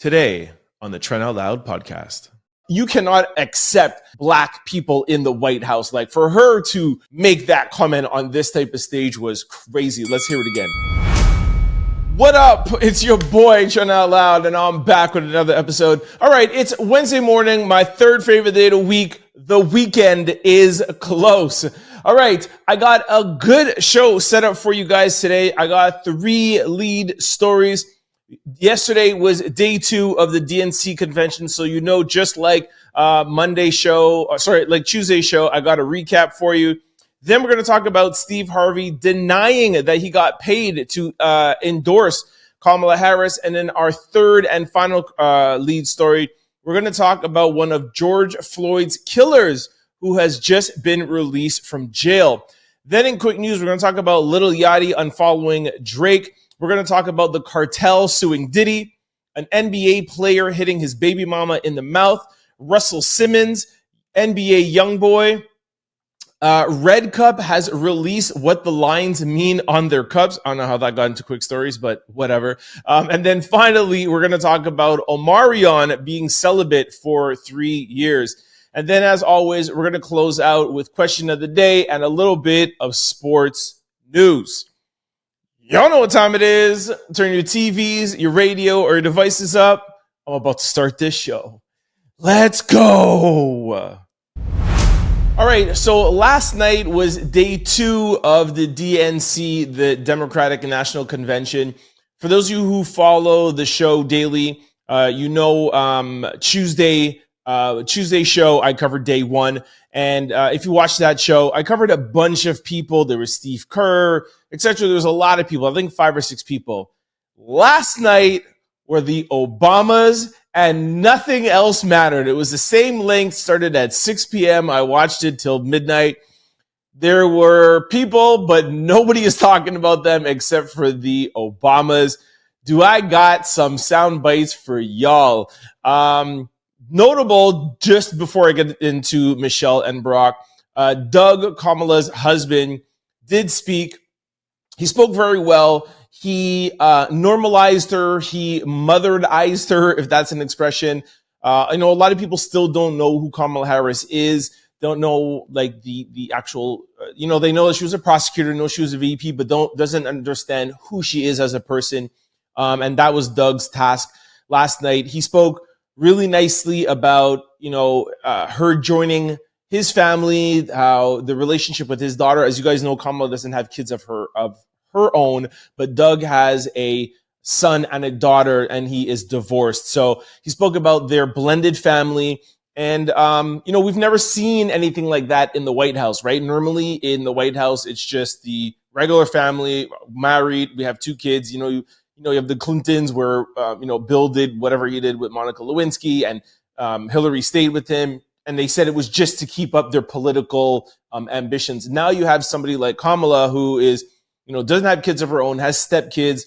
Today on the Trent Out Loud Podcast. You cannot accept black people in the White House. Like, for her to make that comment on this type of stage was crazy. Let's hear it again. What up? It's your boy, Trent Out Loud, and I'm back with another episode. All right, it's Wednesday morning, my third favorite day of the week. The weekend is close. All right, I got a good show set up for you guys today. I got 3 lead stories. Yesterday was day 2 of the DNC convention, so just like Tuesday show, I got a recap for you. Then we're going to talk about Steve Harvey denying that he got paid to endorse Kamala Harris. And then our third and final lead story, we're going to talk about one of George Floyd's killers who has just been released from jail. Then in quick news, we're going to talk about Lil Yachty unfollowing Drake. We're going to talk about the Cartel Suing Diddy, an NBA player hitting his baby mama in the mouth, Russell Simmons, NBA YoungBoy. Red Cup has released what the lines mean on their cups. I don't know how that got into quick stories, but whatever. And then finally, we're going to talk about Omarion being celibate for 3 years. And then, as always, we're going to close out with question of the day and a little bit of sports news. Y'all know what time it is. Turn your TVs, your radio, or your devices up. I'm about to start this show. Let's go. All right, so last night was day 2 of the DNC, the Democratic National Convention. For those of you who follow the show daily, Tuesday show, I covered day 1. And if you watched that show, I covered a bunch of people. There was Steve Kerr, etc. There was a lot of people, I think 5 or 6 people. Last night were the Obamas, and nothing else mattered. It was the same length, started at 6 p.m. I watched it till midnight. There were people, but nobody is talking about them except for the Obamas. Do I got some sound bites for y'all? Notable, just before I get into Michelle and Barack, Doug, Kamala's husband, did speak. He spoke very well. He normalized her. He motheredized her, if that's an expression. I know a lot of people still don't know who Kamala Harris is, don't know like the actual, they know that she was a prosecutor, know she was a VP, but doesn't understand who she is as a person. And that was Doug's task last night. He spoke really nicely about, her joining his family, how the relationship with his daughter. As you guys know, Kamala doesn't have kids of her own, but Doug has a son and a daughter, and he is divorced. So he spoke about their blended family. And, we've never seen anything like that in the White House, right? Normally in the White House, it's just the regular family, married. We have 2 kids, you have the Clintons where, Bill did whatever he did with Monica Lewinsky, and Hillary stayed with him. And they said it was just to keep up their political ambitions. Now you have somebody like Kamala who is, doesn't have kids of her own, has stepkids.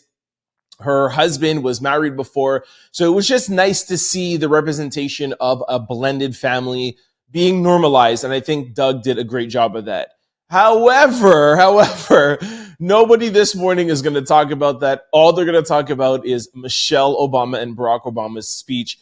Her husband was married before. So it was just nice to see the representation of a blended family being normalized. And I think Doug did a great job of that. However, nobody this morning is going to talk about that. All they're going to talk about is Michelle Obama and Barack Obama's speech.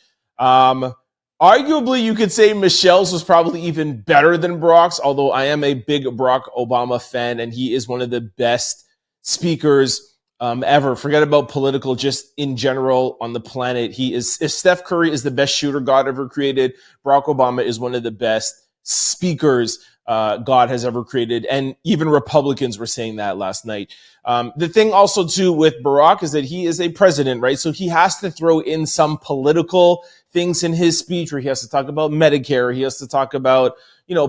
Arguably, you could say Michelle's was probably even better than Barack's, although I am a big Barack Obama fan, and he is one of the best speakers ever. Forget about political, just in general on the planet. If Steph Curry is the best shooter God ever created, Barack Obama is one of the best speakers God has ever created. And even Republicans were saying that last night. The thing also, too, with Barack is that he is a president, right? So he has to throw in some political things in his speech where he has to talk about Medicare. He has to talk about,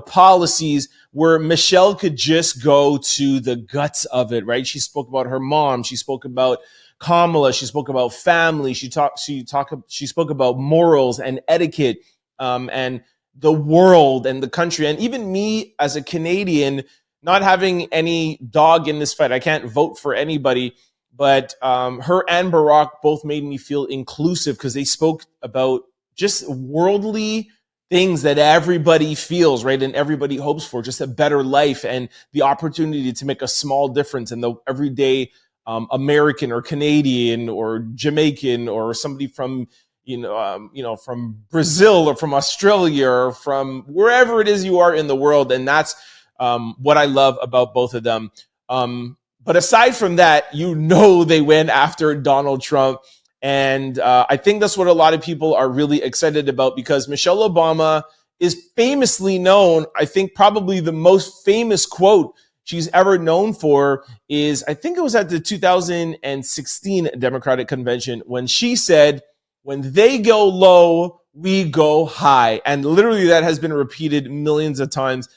policies where Michelle could just go to the guts of it, right? She spoke about her mom. She spoke about Kamala. She spoke about family. She spoke about morals and etiquette, and the world and the country. And even me as a Canadian, not having any dog in this fight, I can't vote for anybody, but her and Barack both made me feel inclusive because they spoke about just worldly things that everybody feels, right? And everybody hopes for, just a better life and the opportunity to make a small difference in the everyday American or Canadian or Jamaican or somebody from, from Brazil or from Australia or from wherever it is you are in the world. And that's what I love about both of them. But aside from that, they went after Donald Trump. And I think that's what a lot of people are really excited about, because Michelle Obama is famously known. I think probably the most famous quote she's ever known for is, I think it was at the 2016 Democratic Convention, when she said, "When they go low, we go high." And literally that has been repeated millions of times.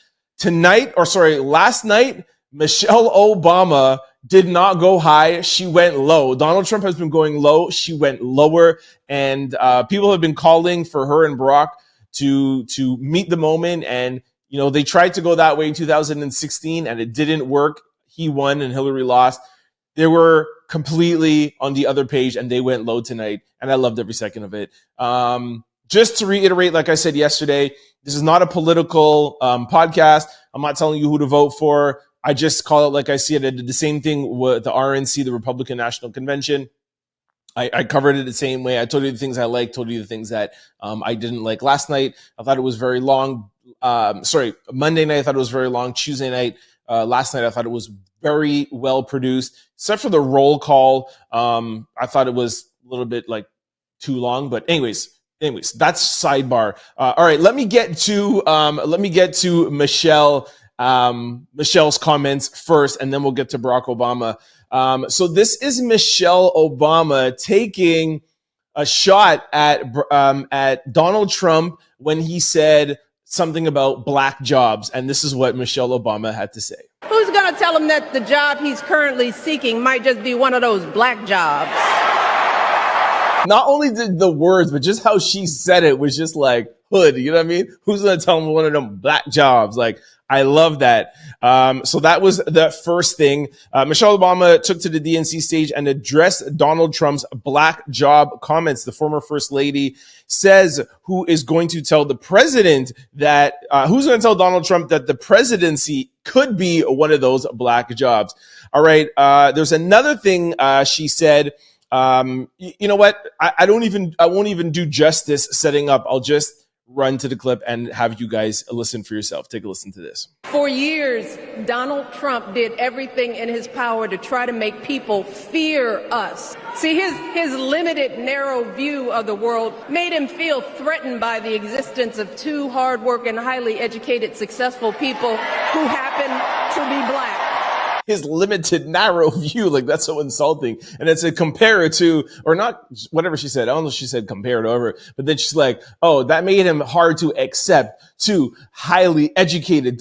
Last night, Michelle Obama did not go high. She went low. Donald Trump has been going low. She went lower. And people have been calling for her and Barack to meet the moment. And, they tried to go that way in 2016 and it didn't work. He won and Hillary lost. They were completely on the other page and they went low tonight. And I loved every second of it. Just to reiterate, like I said yesterday, this is not a political podcast. I'm not telling you who to vote for. I just call it like I see it. I did the same thing with the RNC, the Republican National Convention. I covered it the same way. I told you the things I liked, told you the things that I didn't like. Last night, I thought it was very long. Monday night, I thought it was very long. Tuesday night, last night, I thought it was very well produced, except for the roll call. I thought it was a little bit too long. But anyways, that's sidebar. All right, let me get to Michelle's comments first, and then we'll get to Barack Obama. So this is Michelle Obama taking a shot at Donald Trump when he said something about black jobs, and this is what Michelle Obama had to say. Who's going to tell him that the job he's currently seeking might just be one of those black jobs? Not only the words, but just how she said it was just like hood. You know what I mean? Who's going to tell him one of them black jobs? I love that. So that was the first thing. Michelle Obama took to the DNC stage and addressed Donald Trump's black job comments. The former first lady says who is going to tell the president that, who's going to tell Donald Trump that the presidency could be one of those black jobs. All right. There's another thing she said. You know what? I won't even do justice setting up. I'll just run to the clip and have you guys listen for yourself. Take a listen to this. For years, Donald Trump did everything in his power to try to make people fear us. See, his limited, narrow view of the world made him feel threatened by the existence of two hardworking, highly educated, successful people who happen to be black. His limited, narrow view, that's so insulting. And it's a compare to, or not, whatever she said. I don't know if she said compare to over, but then she's like, oh, that made him hard to accept to highly educated,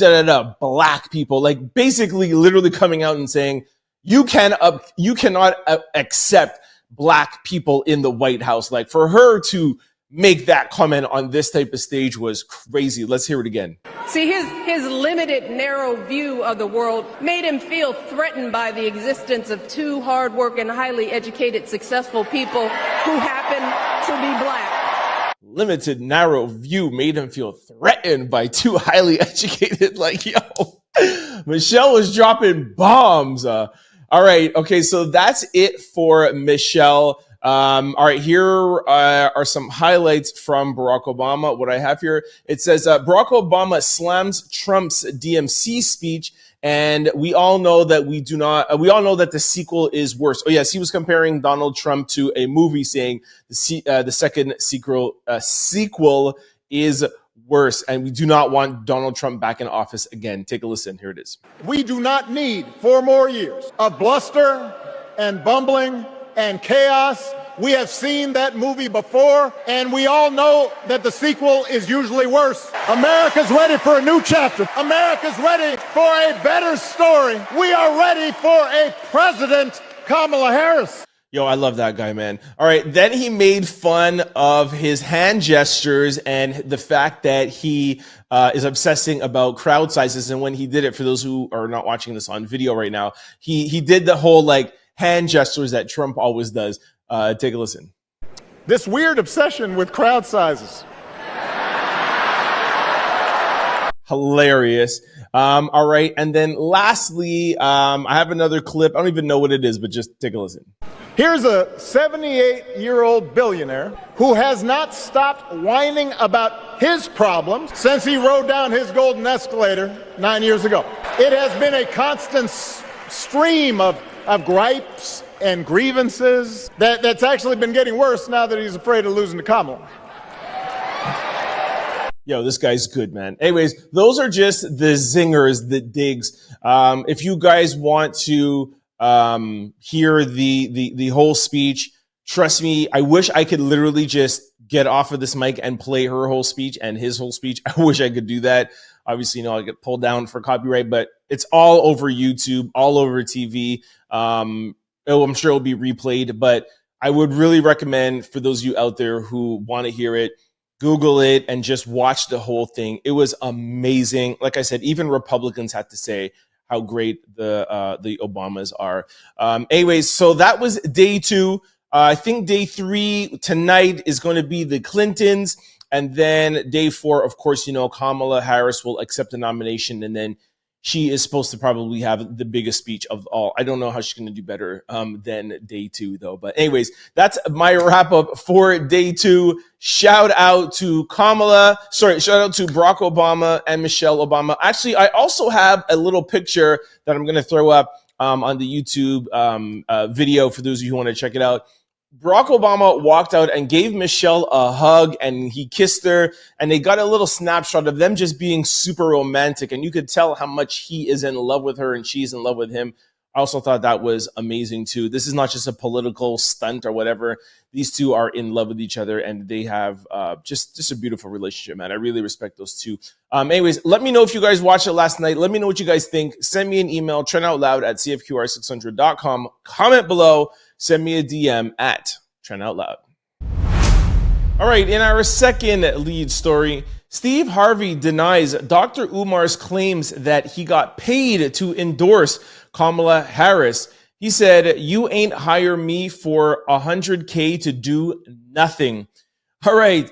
black people. Basically literally coming out and saying, you cannot accept black people in the White House. For her to make that comment on this type of stage was crazy. Let's hear it again. See, his limited, narrow view of the world made him feel threatened by the existence of two hardworking, highly educated, successful people who happen to be black. Limited, narrow view made him feel threatened by two highly educated, Michelle was dropping bombs. All right. Okay. So that's it for Michelle. All right, here are some highlights from Barack Obama. What I have here, it says Barack Obama slams Trump's DMC speech, and we all know that we all know that the sequel is worse. Oh yes, he was comparing Donald Trump to a movie, saying the second sequel is worse, and we do not want Donald Trump back in office again. Take a listen. Here it is. We do not need 4 more years of bluster and bumbling and chaos. We have seen that movie before, and we all know that the sequel is usually worse. America's ready for a new chapter. America's ready for a better story. We are ready for a president, Kamala Harris. Yo, I love that guy, man. All right. Then he made fun of his hand gestures and the fact that he is obsessing about crowd sizes. And when he did it, for those who are not watching this on video right now, he did the whole hand gestures that Trump always does. Take a listen. This weird obsession with crowd sizes. Hilarious. All right. And then lastly, I have another clip. I don't even know what it is, but just take a listen. Here's a 78-year-old billionaire who has not stopped whining about his problems since he rode down his golden escalator 9 years ago. It has been a constant stream of gripes and grievances that's actually been getting worse now that he's afraid of losing to Kamala. Yo, this guy's good, man. Anyways, those are just the zingers, the digs. If you guys want to hear the whole speech, trust me, I wish I could literally just get off of this mic and play her whole speech and his whole speech. I wish I could do that. Obviously, I get pulled down for copyright, but it's all over YouTube, all over TV. I'm sure it'll be replayed, but I would really recommend for those of you out there who want to hear it, Google it and just watch the whole thing. It was amazing. Like I said, even Republicans had to say how great the Obamas are. Anyways, so that was day 2. I think day 3 tonight is going to be the Clintons. And then day 4, of course, Kamala Harris will accept the nomination. And then she is supposed to probably have the biggest speech of all. I don't know how she's going to do better than day 2, though. But anyways, that's my wrap up for day 2. Shout out to Barack Obama and Michelle Obama. Actually, I also have a little picture that I'm going to throw up on the YouTube video for those of you who want to check it out. Barack Obama walked out and gave Michelle a hug and he kissed her, and they got a little snapshot of them just being super romantic, and you could tell how much he is in love with her and she's in love with him. I also thought that was amazing too. This is not just a political stunt or whatever. These two are in love with each other and they have just a beautiful relationship, man. I really respect those two. Anyways, let me know if you guys watched it last night. Let me know what you guys think. Send me an email, trentoutloud@cfqr600.com. Comment below. Send me a DM at Trent Out Loud. All right, in our second lead story, Steve Harvey denies Dr. Umar's claims that he got paid to endorse Kamala Harris. He said, "You ain't hire me for $100K to do nothing." All right,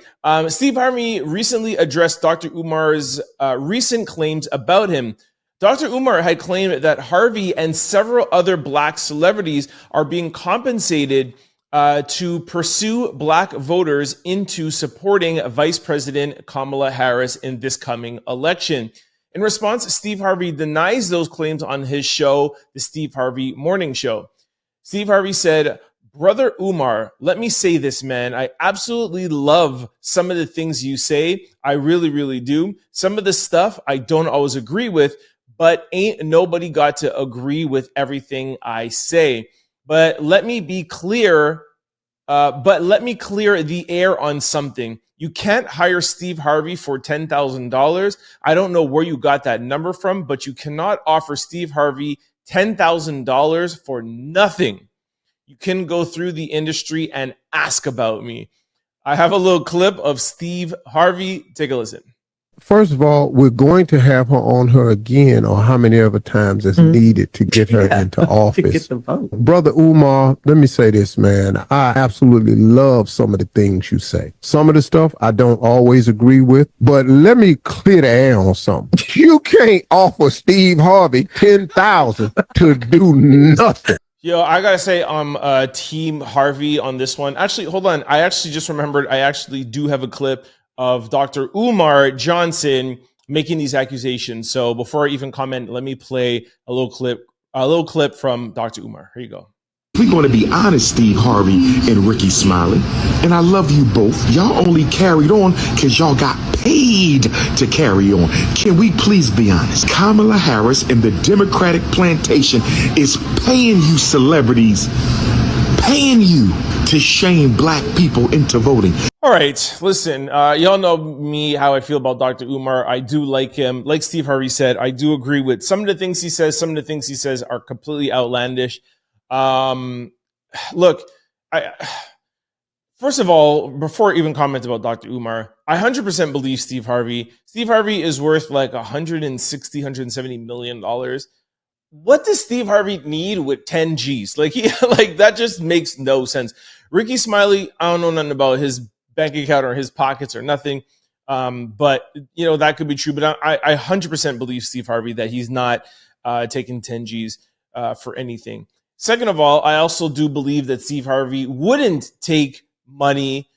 Steve Harvey recently addressed Dr. Umar's recent claims about him. Dr. Umar had claimed that Harvey and several other black celebrities are being compensated to pursue black voters into supporting Vice President Kamala Harris in this coming election. In response, Steve Harvey denies those claims on his show, The Steve Harvey Morning Show. Steve Harvey said, "Brother Umar, let me say this, man. I absolutely love some of the things you say. I really, really do. Some of the stuff I don't always agree with, but ain't nobody got to agree with everything I say. But let me clear the air on something. You can't hire Steve Harvey for $10,000. I don't know where you got that number from, but you cannot offer Steve Harvey $10,000 for nothing. You can go through the industry and ask about me." I have a little clip of Steve Harvey. Take a listen. First of all, we're going to have her on her again, or how many other times is needed to get her into office. To get the vote. Brother Umar, let me say this, man. I absolutely love some of the things you say. Some of the stuff I don't always agree with, but let me clear the air on something. You can't offer Steve Harvey $10,000 to do nothing. Yo, I gotta say, I'm Team Harvey on this one. Actually, hold on. I actually just remembered I actually do have a clip of Dr. Umar Johnson making these accusations. So before I even comment, let me play a little clip from Dr. Umar. Here you go. We're going to be honest, Steve Harvey and Ricky Smiley, and I love you both. Y'all only carried on because y'all got paid to carry on. Can we please be honest? Kamala Harris and the Democratic plantation is paying you celebrities, paying you to shame black people into voting. All right, listen, y'all know me, how I feel about Dr. Umar. I do like him. Like Steve Harvey said, I do agree with some of the things he says. Some of the things he says are completely outlandish. Look, first of all, before I even comment about Dr. Umar, I 100% believe Steve Harvey. Steve Harvey is worth like $170 million. What does Steve Harvey need with 10 G's? Like that just makes no sense. Ricky Smiley, I don't know nothing about his bank account or his pockets or nothing. But that could be true. But I 100% believe Steve Harvey that he's not taking 10 G's for anything. Second of all, I also do believe that Steve Harvey wouldn't take money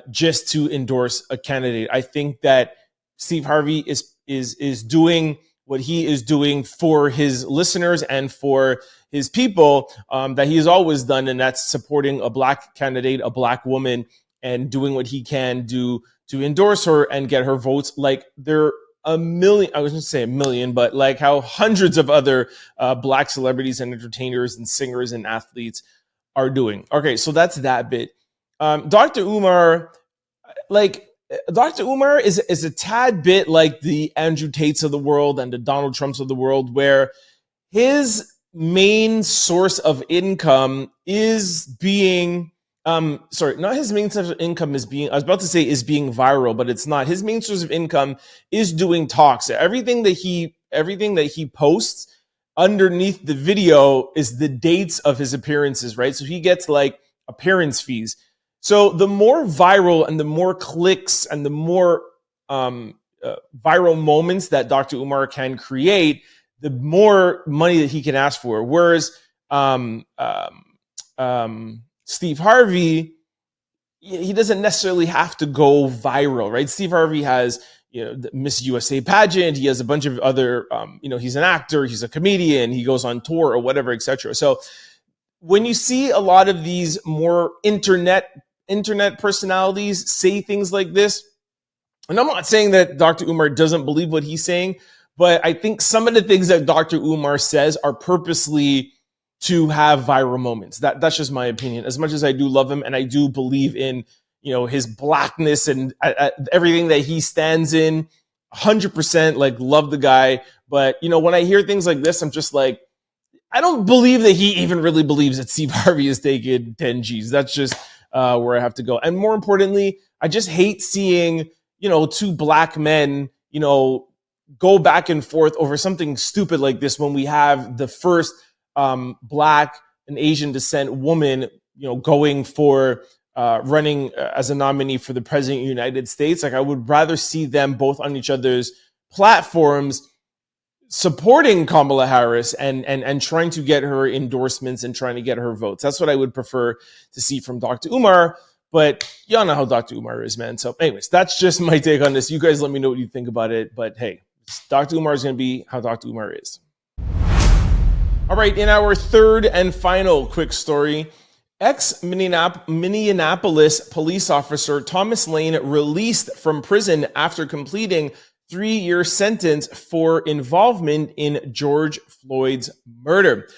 just to endorse a candidate. I think that Steve Harvey is doing what he is doing for his listeners and for his people that he's always done, and that's supporting a black candidate, a black woman, and doing what he can do to endorse her and get her votes. Like there a million, I was going to say a million, but like how hundreds of other black celebrities and entertainers and singers and athletes are doing. Okay, so that's that bit. Dr. Umar, like Dr. Umar is a tad bit like the Andrew Tates of the world and the Donald Trumps of the world, where his main source of income is being not his main source of income is being, I was about to say is being viral, but it's not. His main source of income is doing talks. Everything that he posts underneath the video is the dates of his appearances, right? So he gets like appearance fees. So the more viral and the more clicks and the more viral moments that Dr. Umar can create, the more money that he can ask for. Whereas Steve Harvey, he doesn't necessarily have to go viral, right? Steve Harvey has, the Miss USA pageant. He has a bunch of other, he's an actor, he's a comedian, he goes on tour or whatever, etc. So when you see a lot of these more internet personalities say things like this, and I'm not saying that Dr. Umar doesn't believe what he's saying, but I think some of the things that Dr. Umar says are purposely to have viral moments. That's just my opinion. As much as I do love him and I do believe in, his blackness and everything that he stands in, 100%, like love the guy. But, when I hear things like this, I'm just like, I don't believe that he even really believes that Steve Harvey is taking 10 G's. That's just where I have to go. And more importantly, I just hate seeing, two black men, go back and forth over something stupid like this when we have the first black and Asian descent woman, going for running as a nominee for the president of the United States. Like I would rather see them both on each other's platforms supporting Kamala Harris and trying to get her endorsements and trying to get her votes. That's what I would prefer to see from Dr. Umar. But y'all know how Dr. Umar is, man. So anyways, that's just my take on this. You guys let me know what you think about it. But hey, Dr. Umar is going to be how Dr. Umar is. All right, in our third and final quick story, ex-Minneapolis police officer Thomas Lane released from prison after completing 3-year sentence for involvement in George Floyd's murder.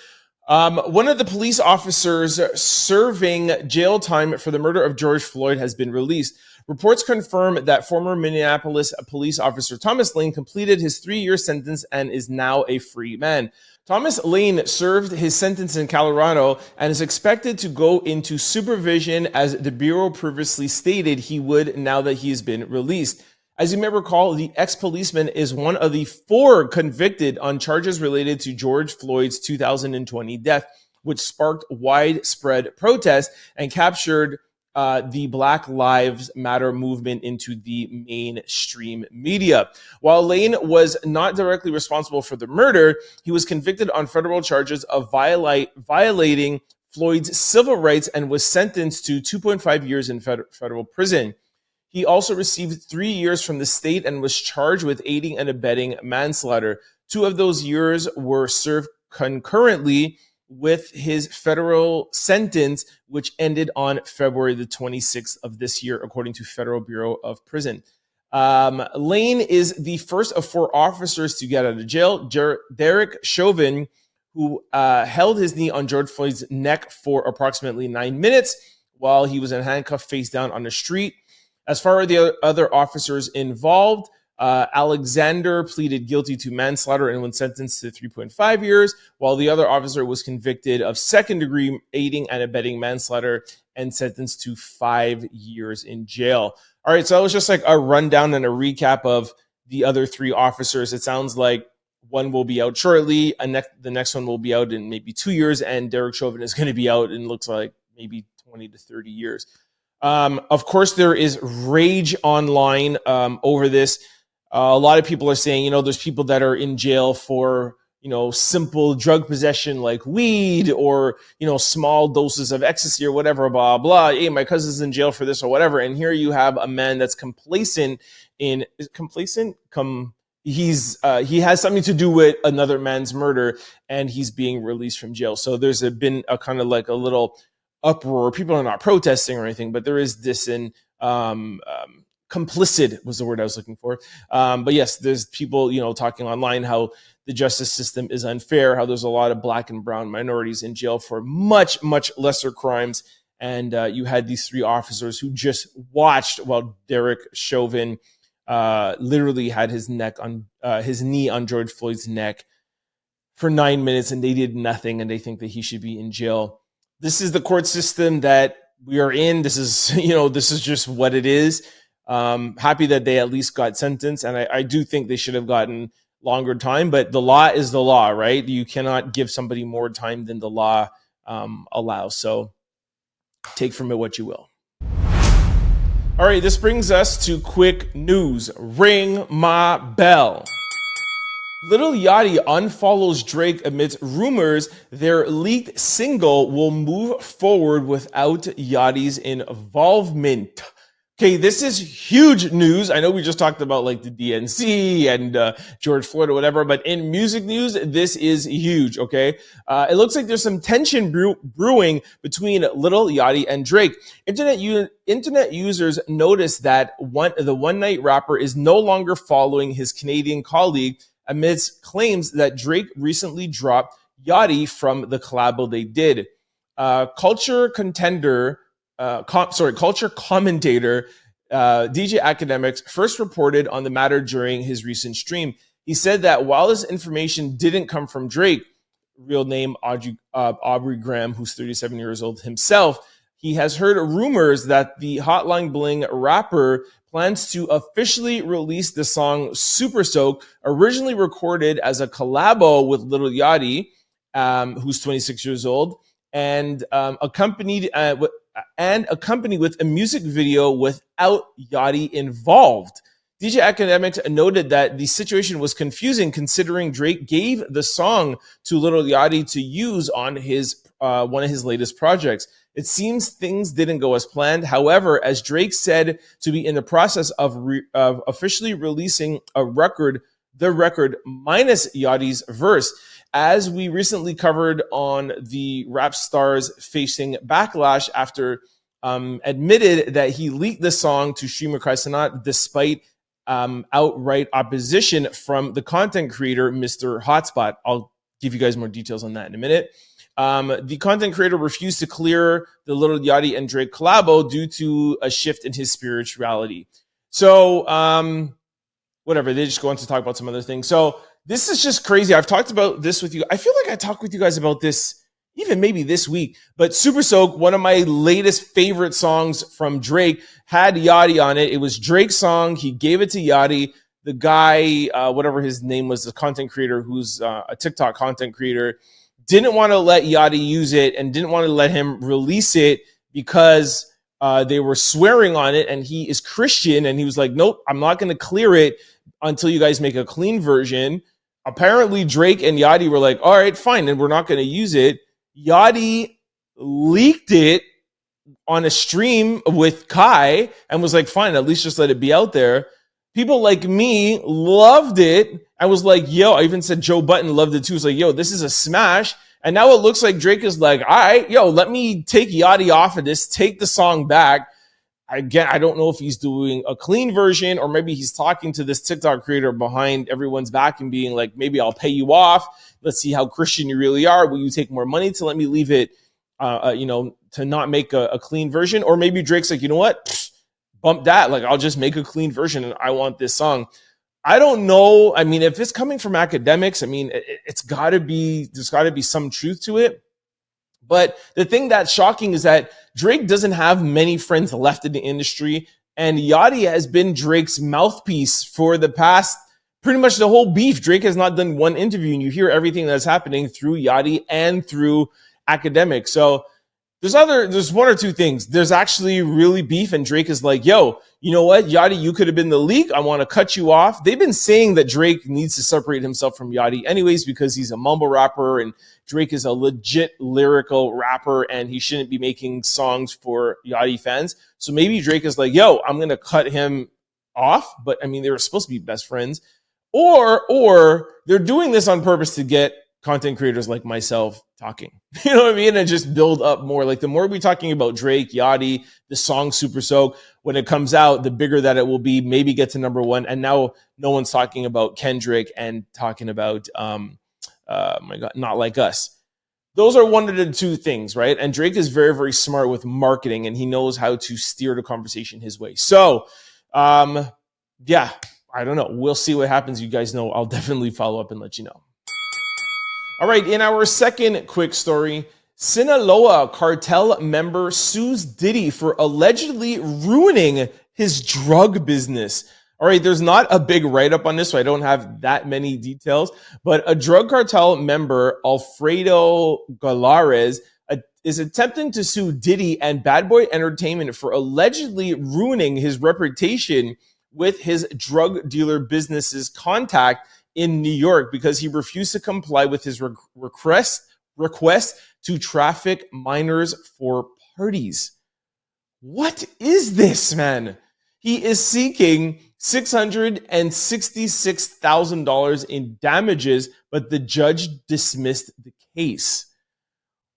One of the police officers serving jail time for the murder of George Floyd has been released. Reports confirm that former Minneapolis police officer Thomas Lane completed his 3-year sentence and is now a free man. Thomas Lane served his sentence in Colorado and is expected to go into supervision, as the Bureau previously stated he would, now that he has been released. As you may recall, the ex-policeman is one of the 4 convicted on charges related to George Floyd's 2020 death, which sparked widespread protest and captured the Black Lives Matter movement into the mainstream media. While Lane was not directly responsible for the murder, he was convicted on federal charges of violating Floyd's civil rights and was sentenced to 2.5 years in federal prison. He also received 3 years from the state and was charged with aiding and abetting manslaughter. 2 of those years were served concurrently with his federal sentence, which ended on February the 26th of this year, according to Federal Bureau of Prison. Lane is the first of 4 officers to get out of jail. Derek Chauvin, who held his knee on George Floyd's neck for approximately 9 minutes while he was in handcuffs face down on the street. As far as the other officers involved, Alexander pleaded guilty to manslaughter and was sentenced to 3.5 years, while the other officer was convicted of second-degree aiding and abetting manslaughter and sentenced to 5 years in jail. All right, so that was just like a rundown and a recap of the other 3 officers. It sounds like one will be out shortly, the next one will be out in maybe 2 years, and Derek Chauvin is going to be out in looks like maybe 20 to 30 years. Of course, there is rage online over this. A lot of people are saying, there's people that are in jail for, simple drug possession like weed or, small doses of ecstasy or whatever, blah, blah. Hey, my cousin's in jail for this or whatever. And here you have a man that's complacent he has something to do with another man's murder and he's being released from jail. So there's been a kind of like a little uproar. People are not protesting or anything, but there is this complicit was the word I was looking for. But yes, there's people, talking online how the justice system is unfair, how there's a lot of black and brown minorities in jail for much, much lesser crimes. And you had these 3 officers who just watched while Derek Chauvin literally had his knee on George Floyd's neck for 9 minutes, and they did nothing, and they think that he should be in jail. This is the court system that we are in. This is, this is just what it is. Happy that they at least got sentenced, and I do think they should have gotten longer time, but the law is the law, right? You cannot give somebody more time than the law allows. So take from it what you will. All right, this brings us to quick news. Ring my bell. Lil Yachty unfollows Drake amidst rumors their leaked single will move forward without Yachty's involvement. Okay, this is huge news. I know we just talked about like the DNC and George Floyd or whatever, but in music news, this is huge, okay? It looks like there's some tension brewing between Lil Yachty and Drake. Internet users noticed that the one-night rapper is no longer following his Canadian colleague amidst claims that Drake recently dropped Yachty from the collabo they did. Culture commentator DJ Academics first reported on the matter during his recent stream. He said that while this information didn't come from Drake, real name Aubrey Graham, who's 37 years old himself, he has heard rumors that the Hotline Bling rapper plans to officially release the song Super Soak, originally recorded as a collabo with Lil Yachty, who's 26 years old, and accompanied with a music video without Yachty involved. DJ Academics noted that the situation was confusing considering Drake gave the song to Lil Yachty to use on his one of his latest projects. It seems things didn't go as planned. However, as Drake said to be in the process of officially releasing the record minus Yachty's verse. As we recently covered on the rap stars facing backlash after admitted that he leaked the song to streamer Sanat despite outright opposition from the content creator, Mr. Hotspot. I'll give you guys more details on that in a minute. The content creator refused to clear the Lil Yachty and Drake collabo due to a shift in his spirituality. So, whatever, they just go on to talk about some other things. So, this is just crazy. I've talked about this with you. I feel like I talked with you guys about this even maybe this week. But Super Soak, one of my latest favorite songs from Drake, had Yachty on it. It was Drake's song. He gave it to Yachty. The guy, whatever his name was, the content creator who's a TikTok content creator, didn't want to let Yachty use it and didn't want to let him release it because they were swearing on it. And he is Christian. And he was like, nope, I'm not going to clear it until you guys make a clean version. Apparently, Drake and Yachty were like, all right, fine, and we're not going to use it. Yachty leaked it on a stream with Kai and was like, fine, at least just let it be out there. People like me loved it. I was like, yo, I even said Joe Budden loved it too. It's like, yo, this is a smash. And now it looks like Drake is like, all right, yo, let me take Yachty off of this, take the song back. Again, I don't know if he's doing a clean version or maybe he's talking to this TikTok creator behind everyone's back and being like, maybe I'll pay you off. Let's see how Christian you really are. Will you take more money to let me leave it, to not make a clean version? Or maybe Drake's like, you know what? Pfft, bump that. Like, I'll just make a clean version and I want this song. I don't know. I mean, if it's coming from academics, I mean, there's got to be some truth to it. But the thing that's shocking is that Drake doesn't have many friends left in the industry, and Yachty has been Drake's mouthpiece for the past, pretty much the whole beef. Drake has not done one interview, and you hear everything that's happening through Yachty and through academics. So There's one or two things. There's actually really beef, and Drake is like, yo, you know what, Yachty, you could have been the leak. I want to cut you off. They've been saying that Drake needs to separate himself from Yachty anyways because he's a mumble rapper and Drake is a legit lyrical rapper and he shouldn't be making songs for Yachty fans. So maybe Drake is like, yo, I'm going to cut him off. But I mean, they were supposed to be best friends. Or they're doing this on purpose to get content creators like myself talking, you know what I mean? And just build up more. Like the more we're talking about Drake, Yachty, the song Super Soak, when it comes out, the bigger that it will be, maybe get to number one. And now no one's talking about Kendrick and talking about, my God, Not Like Us. Those are one of the two things, right? And Drake is very, very smart with marketing and he knows how to steer the conversation his way. So, yeah, I don't know. We'll see what happens. You guys know I'll definitely follow up and let you know. All right, in our second quick story, Sinaloa Cartel member sues Diddy for allegedly ruining his drug business. All right, there's not a big write-up on this, so I don't have that many details, but a drug cartel member, Alfredo Galares, is attempting to sue Diddy and Bad Boy Entertainment for allegedly ruining his reputation with his drug dealer business's contact in New York because he refused to comply with his request to traffic minors for parties. What is this, man? He is seeking $666,000 in damages, but the judge dismissed the case.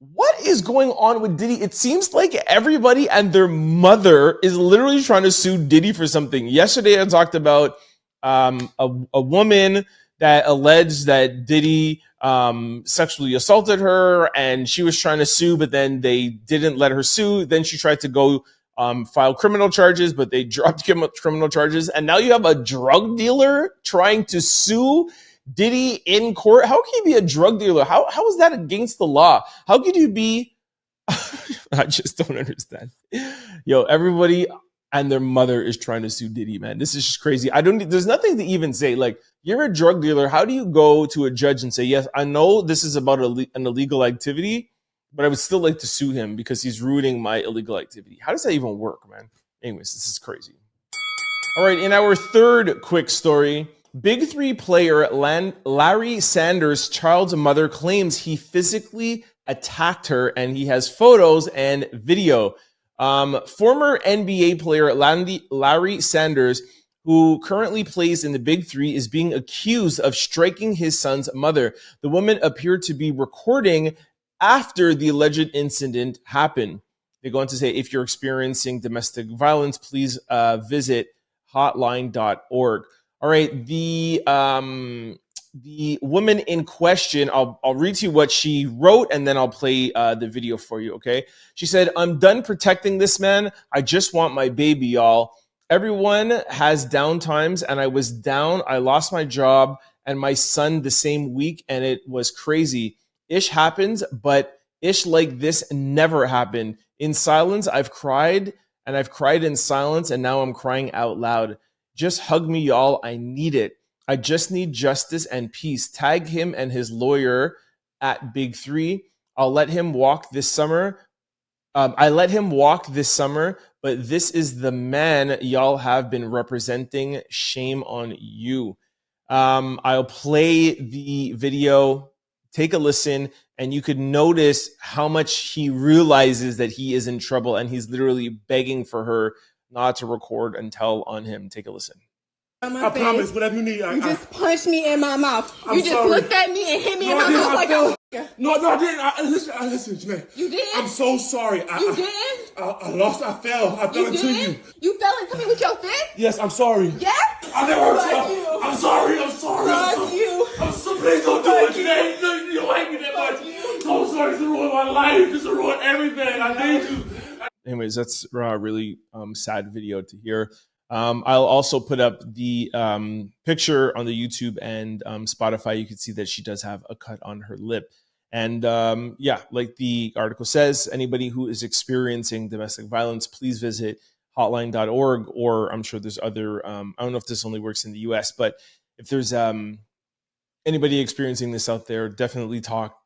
What is going on with Diddy? It seems like everybody and their mother is literally trying to sue Diddy for something. Yesterday, I talked about a woman that alleged that Diddy sexually assaulted her and she was trying to sue, but then they didn't let her sue. Then she tried to go file criminal charges, but they dropped criminal charges. And now you have a drug dealer trying to sue Diddy in court. How can you be a drug dealer? How is that against the law? How could you be? I just don't understand. Yo, everybody and their mother is trying to sue Diddy, man. This is just crazy. There's nothing to even say. Like, you're a drug dealer. How do you go to a judge and say, yes, I know this is about an illegal activity, but I would still like to sue him because he's ruining my illegal activity? How does that even work, man? Anyways, this is crazy. All right, in our third quick story, Big Three player Larry Sanders' child's mother claims he physically attacked her, and he has photos and video. Former NBA player Larry Sanders, who currently plays in the Big Three, is being accused of striking his son's mother. The woman appeared to be recording after the alleged incident happened. They go on to say, if you're experiencing domestic violence, please visit hotline.org. All right, the woman in question, I'll read to you what she wrote, and then I'll play the video for you, okay? She said, I'm done protecting this man. I just want my baby, y'all. Everyone has down times, and I was down. I lost my job and my son the same week, and it was crazy. Ish happens, but ish like this never happened. In silence, I've cried, and I've cried in silence, and now I'm crying out loud. Just hug me, y'all. I need it. I just need justice and peace. Tag him and his lawyer at Big Three. I'll let him walk this summer. I let him walk this summer, but this is the man y'all have been representing. Shame on you. I'll play the video. Take a listen, and you could notice how much he realizes that he is in trouble, and he's literally begging for her not to record and tell on him. Take a listen. I promise, whatever you need. You just punched me in my mouth. You just looked at me and hit me in my mouth like a... No, I didn't. Listen, Janae. You didn't? I'm so sorry. You didn't? I fell into you. You fell into me with your fist? Yes, I'm sorry. Yes? I never hurt you. I'm sorry. Fuck you. I'm so please don't do it, Janae. You don't like me that much. I'm so sorry. This ruined my life. This ruined everything. I need you. Anyways, that's a really sad video to hear. I'll also put up the picture on the YouTube and Spotify. You can see that she does have a cut on her lip. And yeah, like the article says, anybody who is experiencing domestic violence, please visit hotline.org, or I'm sure there's other, I don't know if this only works in the US, but if there's anybody experiencing this out there, definitely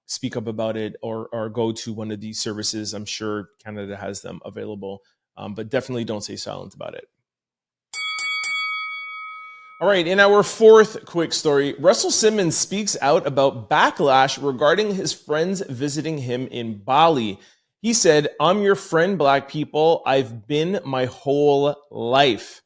speak up about it, or go to one of these services. I'm sure Canada has them available, but definitely don't stay silent about it. All right, in our fourth quick story, Russell Simmons speaks out about backlash regarding his friends visiting him in Bali. He said, "I'm your friend, black people. I've been my whole life."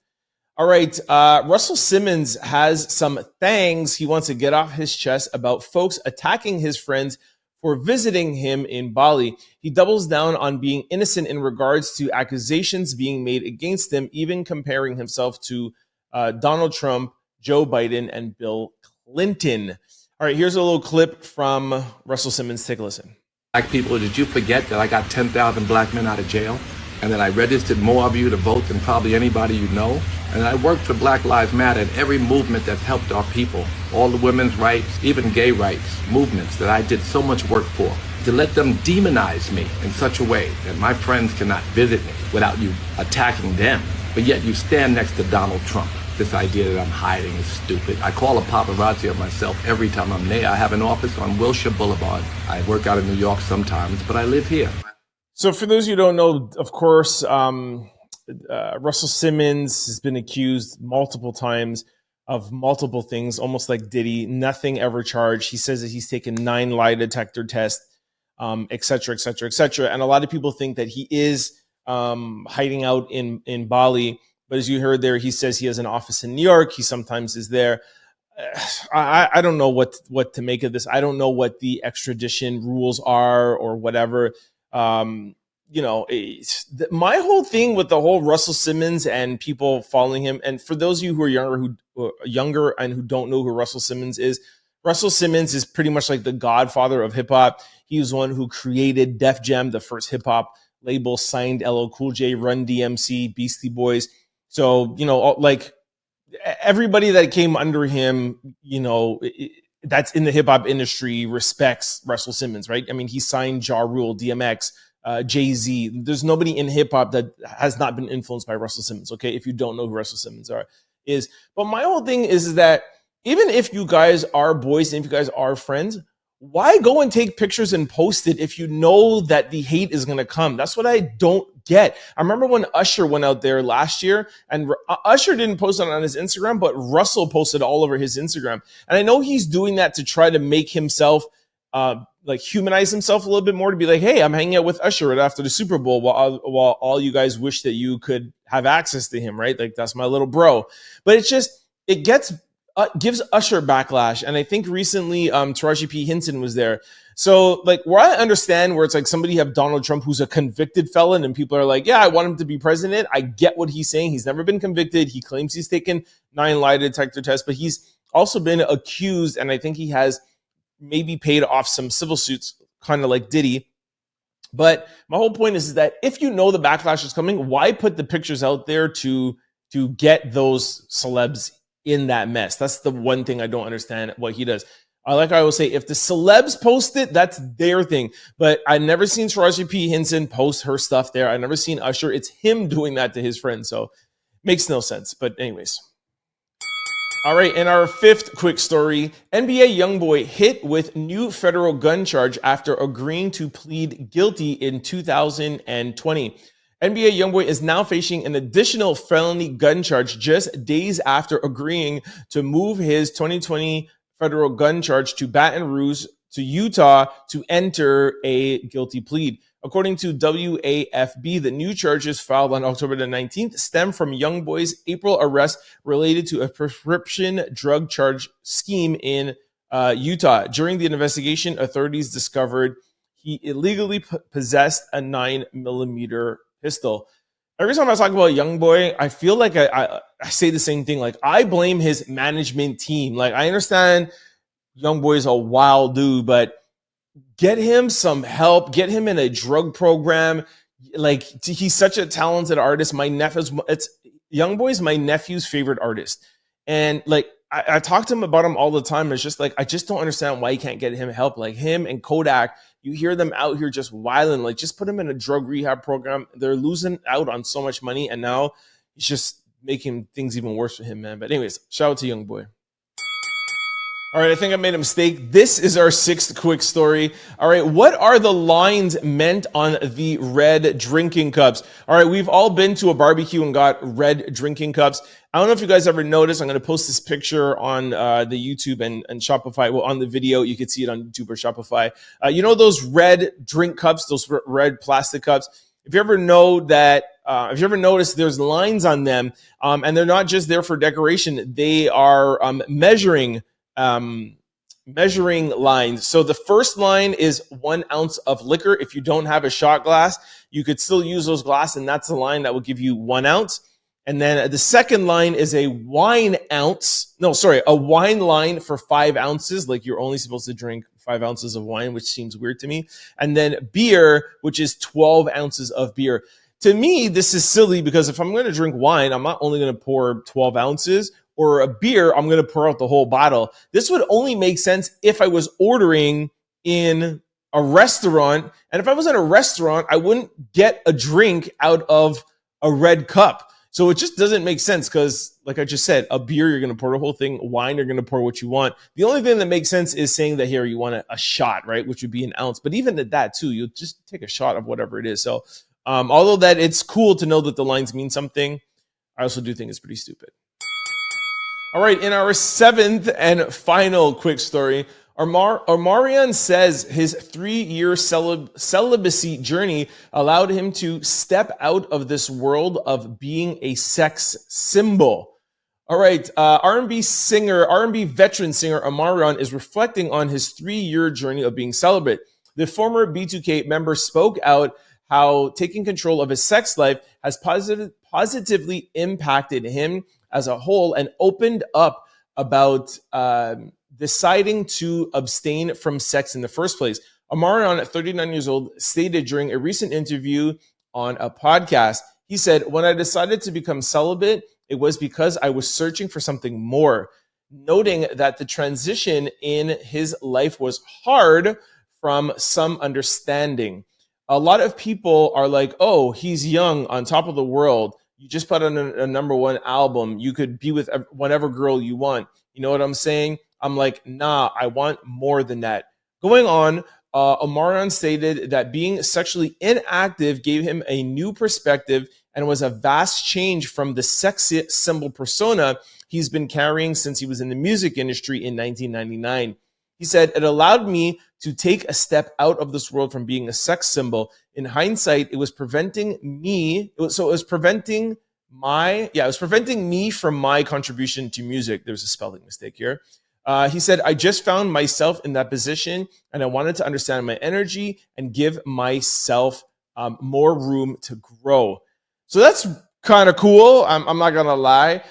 All right, Russell Simmons has some things he wants to get off his chest about folks attacking his friends for visiting him in Bali. He doubles down on being innocent in regards to accusations being made against him, even comparing himself to Donald Trump, Joe Biden, and Bill Clinton. All right, here's a little clip from Russell Simmons. Take a listen. Black people, did you forget that I got 10,000 black men out of jail? And that I registered more of you to vote than probably anybody you know? And I worked for Black Lives Matter and every movement that's helped our people. All the women's rights, even gay rights, movements that I did so much work for. To let them demonize me in such a way that my friends cannot visit me without you attacking them. But yet you stand next to Donald Trump. This idea that I'm hiding is stupid. I call a paparazzi of myself every time I'm there. I have an office on Wilshire Boulevard. I work out in New York sometimes, but I live here. So for those of you who don't know, of course, Russell Simmons has been accused multiple times of multiple things, almost like Diddy, nothing ever charged. He says that he's taken 9 lie detector tests, et cetera, et cetera, et cetera. And a lot of people think that he is hiding out in Bali. But as you heard there, he says he has an office in New York. He sometimes is there. I don't know what to make of this. I don't know what the extradition rules are or whatever. My whole thing with the whole Russell Simmons and people following him, and for those of you who are younger and who don't know who Russell Simmons is pretty much like the godfather of hip hop. He was the one who created Def Jam, the first hip hop label, signed LL Cool J, Run DMC, Beastie Boys. So, like everybody that came under him, that's in the hip hop industry respects Russell Simmons, right? I mean, he signed Ja Rule, DMX, Jay-Z. There's nobody in hip hop that has not been influenced by Russell Simmons. Okay. If you don't know who Russell Simmons is, but my whole thing is that even if you guys are boys and if you guys are friends, why go and take pictures and post it if you know that the hate is going to come? That's what I don't get. I remember when Usher went out there last year, and Usher didn't post it on his Instagram, but Russell posted all over his Instagram. And I know he's doing that to try to make himself humanize himself a little bit more, to be like, hey, I'm hanging out with Usher right after the Super Bowl while all you guys wish that you could have access to him, right? Like, that's my little bro. But it gives Usher backlash. And I think recently Taraji P. Henson was there. So like, where I understand where it's like somebody have Donald Trump who's a convicted felon and people are like, yeah, I want him to be president. I get what he's saying. He's never been convicted. He claims he's taken 9 lie detector tests, but he's also been accused. And I think he has maybe paid off some civil suits, kind of like Diddy. But my whole point is that if you know the backlash is coming, why put the pictures out there to get those celebs in that mess? That's the one thing I don't understand what he does. Like I will say, if the celebs post it, that's their thing. But I never seen Taraji P. Henson post her stuff there. I never seen Usher. It's him doing that to his friends. So makes no sense. But anyways. All right. In our fifth quick story, NBA YoungBoy hit with new federal gun charge after agreeing to plead guilty in 2020. NBA YoungBoy is now facing an additional felony gun charge just days after agreeing to move his 2020 federal gun charge to Baton Rouge to Utah to enter a guilty plea. According to WAFB, the new charges filed on October the 19th stem from YoungBoy's April arrest related to a prescription drug charge scheme in Utah. During the investigation, authorities discovered he illegally possessed a 9mm pistol. Every time I talk about YoungBoy, I feel like I say the same thing. Like, I blame his management team. Like, I understand YoungBoy is a wild dude, but get him some help. Get him in a drug program. Like, he's such a talented artist. YoungBoy's my nephew's favorite artist. And like, I talk to him about him all the time. It's just like, I just don't understand why you can't get him help. Like him and Kodak, you hear them out here just wilding. Like, just put him in a drug rehab program. They're losing out on so much money, and now it's just making things even worse for him, man. But anyways, shout out to YoungBoy. All right, I think I made a mistake. This is our sixth quick story. All right, what are the lines meant on the red drinking cups? All right, we've all been to a barbecue and got red drinking cups. I don't know if you guys ever noticed. I'm going to post this picture on the YouTube and Shopify. Well, on the video, you can see it on YouTube or Shopify. You know those red drink cups, those red plastic cups? If you ever know that, if you ever noticed, there's lines on them, and they're not just there for decoration. They are measuring lines. So the first line is 1 ounce of liquor. If you don't have a shot glass, you could still use those glasses, and that's the line that will give you 1 ounce. And then the second line is a wine line for 5 ounces. Like you're only supposed to drink 5 ounces of wine, which seems weird to me. And then beer, which is 12 ounces of beer. To me, this is silly because if I'm going to drink wine, I'm not only going to pour 12 ounces, or a beer, I'm going to pour out the whole bottle. This would only make sense if I was ordering in a restaurant. And if I was in a restaurant, I wouldn't get a drink out of a red cup. So it just doesn't make sense because, like I just said, a beer, you're going to pour the whole thing. Wine, you're going to pour what you want. The only thing that makes sense is saying that here you want a shot, right? Which would be 1 ounce. But even at that too, you'll just take a shot of whatever it is. So although that it's cool to know that the lines mean something, I also do think it's pretty stupid. All right, in our seventh and final quick story, Omarion says his 3-year celibacy journey allowed him to step out of this world of being a sex symbol. All right, R&B veteran singer Omarion is reflecting on his 3-year journey of being celibate. The former B2K member spoke out how taking control of his sex life has positively impacted him as a whole and opened up about deciding to abstain from sex in the first place. Omarion, at 39 years old, stated during a recent interview on a podcast, he said, "When I decided to become celibate, it was because I was searching for something more," noting that the transition in his life was hard from some understanding. A lot of people are like, oh, he's young, on top of the world. You just put on a #1 album. You could be with whatever girl you want. You know what I'm saying? I'm like, nah, I want more than that. Going on, Omarion stated that being sexually inactive gave him a new perspective and was a vast change from the sex symbol persona he's been carrying since he was in the music industry in 1999. He said, "It allowed me to take a step out of this world from being a sex symbol. In hindsight, it was preventing me. It was preventing me from my contribution to music." There's a spelling mistake here. He said, "I just found myself in that position and I wanted to understand my energy and give myself more room to grow." So that's kind of cool. I'm not going to lie.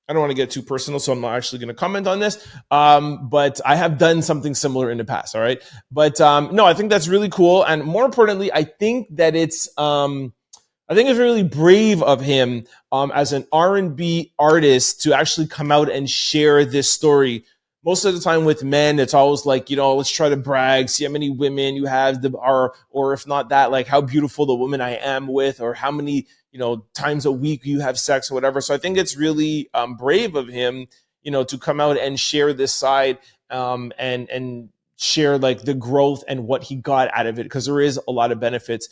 I don't want to get too personal, so I'm not actually going to comment on this. But I have done something similar in the past. All right. But no, I think that's really cool. And more importantly, I think that it's really brave of him as an R&B artist to actually come out and share this story. Most of the time with men, it's always like, let's try to brag, see how many women you have, or if not that, like how beautiful the woman I am with, or how many, times a week you have sex or whatever. So I think it's really brave of him, to come out and share this side and share like the growth and what he got out of it, because there is a lot of benefits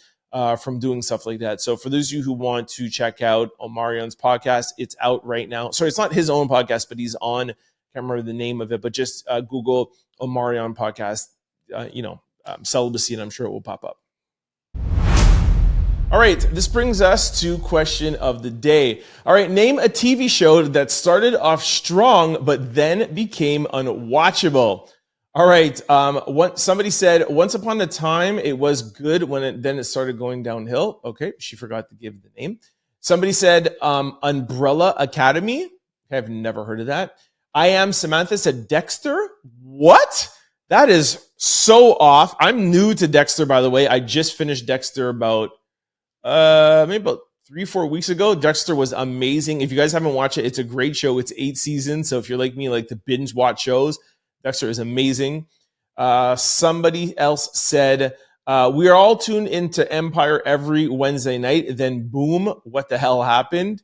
from doing stuff like that. So for those of you who want to check out Omarion's podcast, it's out right now. Sorry, it's not his own podcast, but he's on, I can't remember the name of it, but just Google Omarion podcast, celibacy, and I'm sure it will pop up. All right, this brings us to question of the day. All right, name a TV show that started off strong but then became unwatchable. All right, somebody said, once upon a time, it was good then it started going downhill. Okay, she forgot to give the name. Somebody said Umbrella Academy. Okay, I've never heard of that. I Am Samantha said Dexter. What? That is so off. I'm new to Dexter, by the way. I just finished Dexter about 3-4 weeks ago. Dexter was amazing. If you guys haven't watched it, it's a great show. It's 8 seasons. So if you're like me, like to binge watch shows, Dexter is amazing. Somebody else said, we are all tuned into Empire every Wednesday night. Then boom, what the hell happened?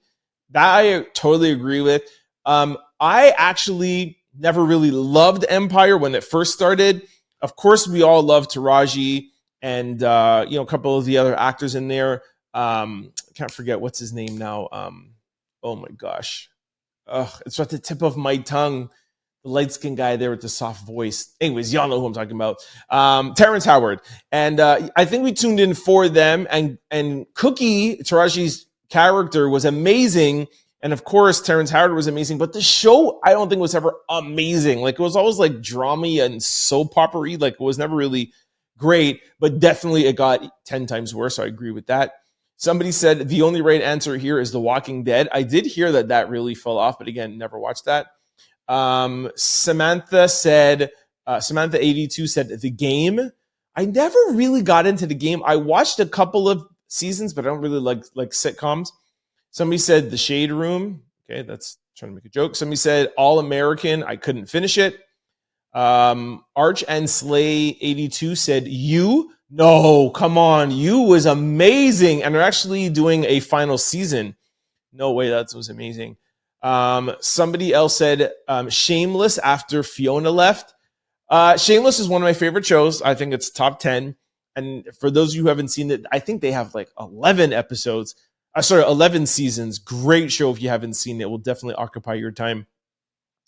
That I totally agree with. I actually never really loved Empire when it first started. Of course, we all love Taraji and a couple of the other actors in there. Can't forget what's his name now. Oh my gosh, it's at the tip of my tongue. The light-skinned guy there with the soft voice. Anyways, y'all know who I'm talking about. Terrence Howard. And I think we tuned in for them. And Cookie, Taraji's character, was amazing. And of course, Terrence Howard was amazing. But the show, I don't think was ever amazing. Like, it was always like drama and soap opera-y. Like, it was never really great. But definitely it got 10 times worse. So I agree with that. Somebody said the only right answer here is The Walking Dead. I did hear that really fell off. But again, never watched that. Samantha 82 said The Game. I never really got into The Game. I watched a couple of seasons, but I don't really like sitcoms. Somebody said The Shade Room. Okay, that's trying to make a joke. Somebody said All American. I couldn't finish it. Arch and Slay 82 said You. No, come on. You was amazing. And they're actually doing a final season. No way, that was amazing. Somebody else said Shameless after Fiona left. Shameless is one of my favorite shows. I think it's top 10. And for those of you who haven't seen it, I think they have like 11 episodes. 11 seasons. Great show if you haven't seen it. It will definitely occupy your time.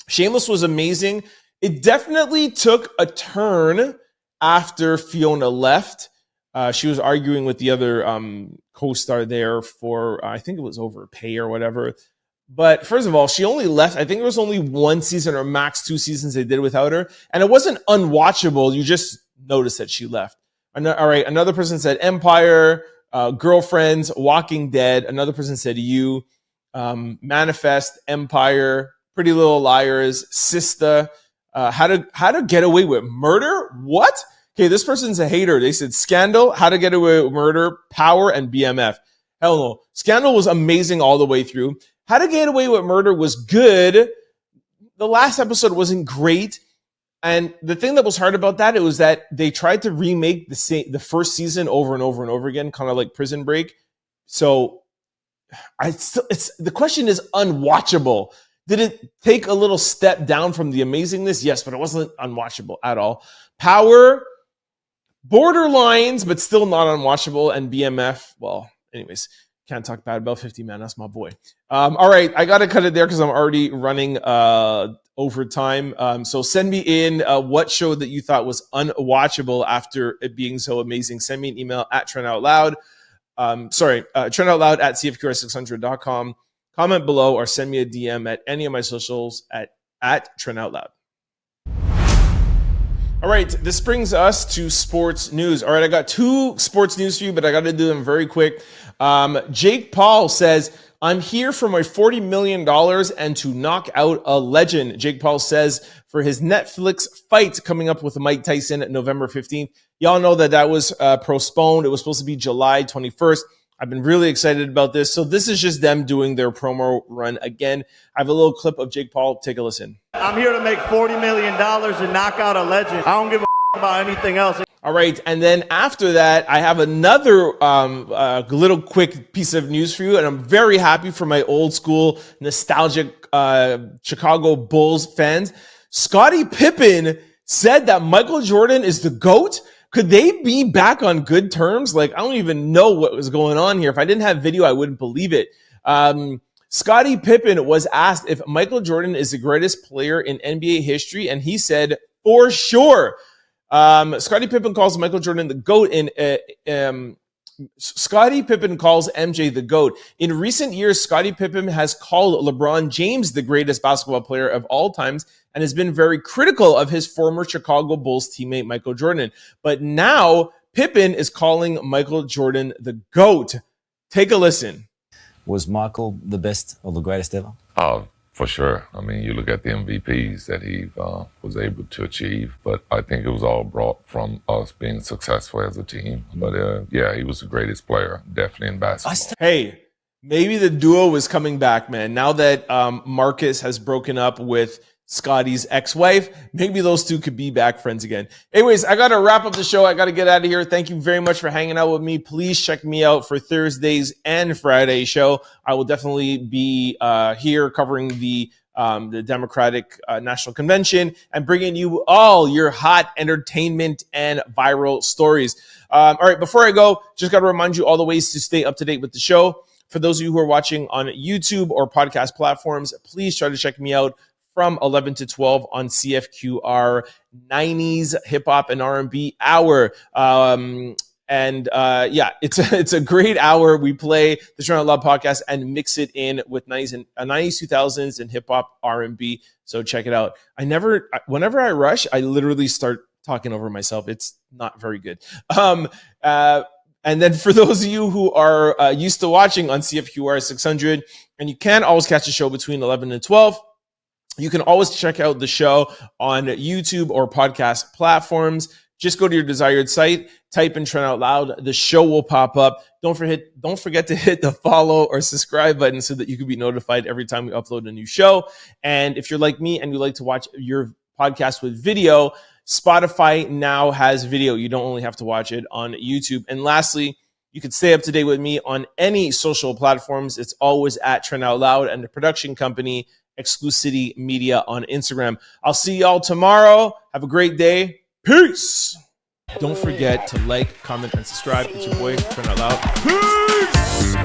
Shameless was amazing. It definitely took a turn after Fiona left. She was arguing with the other co-star there for, I think it was over pay or whatever. But first of all, she only left. I think there was only one season or max 2 seasons they did without her. And it wasn't unwatchable. You just noticed that she left. All right. Another person said Empire, Girlfriends, Walking Dead. Another person said You, Manifest, Empire, Pretty Little Liars, Sista, How to Get Away with Murder. What? Okay, this person's a hater. They said Scandal, How to Get Away with Murder, Power, and BMF. Hell no. Scandal was amazing all the way through. How to Get Away with Murder was good. The last episode wasn't great. And the thing that was hard about that, it was that they tried to remake the first season over and over and over again, kind of like Prison Break. So the question is unwatchable. Did it take a little step down from the amazingness? Yes, but it wasn't unwatchable at all. Power, borderlines, but still not unwatchable. And BMF, well, anyways. Can't talk bad about 50 Man. That's my boy. All right. I got to cut it there because I'm already running over time. So send me in what show that you thought was unwatchable after it being so amazing. Send me an email at Trent Out Loud. Trent Out Loud at cfqr600.com. Comment below or send me a DM at any of my socials at Trent Out Loud. All right, this brings us to sports news. All right, I got 2 sports news for you, but I got to do them very quick. Jake Paul says, I'm here for my $40 million and to knock out a legend. Jake Paul says for his Netflix fight coming up with Mike Tyson November 15th. Y'all know that was postponed. It was supposed to be July 21st. I've been really excited about this. So this is just them doing their promo run again. I have a little clip of Jake Paul. Take a listen. I'm here to make $40 million and knock out a legend. I don't give a about anything else. All right. And then after that, I have another little quick piece of news for you. And I'm very happy for my old school nostalgic Chicago Bulls fans. Scottie Pippen said that Michael Jordan is the GOAT. Could they be back on good terms? Like, I don't even know what was going on here. If I didn't have video, I wouldn't believe it. Scottie Pippen was asked if Michael Jordan is the greatest player in NBA history, and he said, for sure. Scottie Pippen calls Michael Jordan the GOAT Scottie Pippen calls MJ the GOAT. In recent years, Scottie Pippen has called LeBron James the greatest basketball player of all times and has been very critical of his former Chicago Bulls teammate Michael Jordan. But now Pippen is calling Michael Jordan the GOAT. Take a listen. Was Michael the best or the greatest ever? For sure. I mean, you look at the MVPs that he was able to achieve, but I think it was all brought from us being successful as a team. But yeah, he was the greatest player, definitely in basketball. Hey, maybe the duo is coming back, man. Now that Marcus has broken up with Scottie's ex-wife, maybe those two could be back friends again. Anyways, I got to wrap up the show. I got to get out of here. Thank you very much for hanging out with me. Please check me out for Thursday's and Friday's show. I will definitely be here covering the the Democratic National Convention, and bringing you all your hot entertainment and viral stories. All right, before I go, just got to remind you all the ways to stay up to date with the show. For those of you who are watching on YouTube or podcast platforms, please try to check me out from 11 to 12 on CFQR 90s Hip Hop and R&B Hour. It's a great hour. We play the Trent Out Loud Podcast and mix it in with 90s, 2000s and hip hop R&B. So check it out. Whenever I rush, I literally start talking over myself. It's not very good. And then for those of you who are used to watching on CFQR 600, and you can always catch the show between 11 and 12, you can always check out the show on YouTube or podcast platforms. Just go to your desired site, type in Trent Out Loud. The show will pop up. Don't forget to hit the follow or subscribe button so that you can be notified every time we upload a new show. And if you're like me and you like to watch your podcast with video, Spotify now has video. You don't only have to watch it on YouTube. And lastly, you can stay up to date with me on any social platforms. It's always at Trent Out Loud and the production company Exclusivity Media on Instagram. I'll see y'all tomorrow. Have a great day. Peace. Don't forget to like, comment, and subscribe. It's your boy, Trent Out Loud. Peace.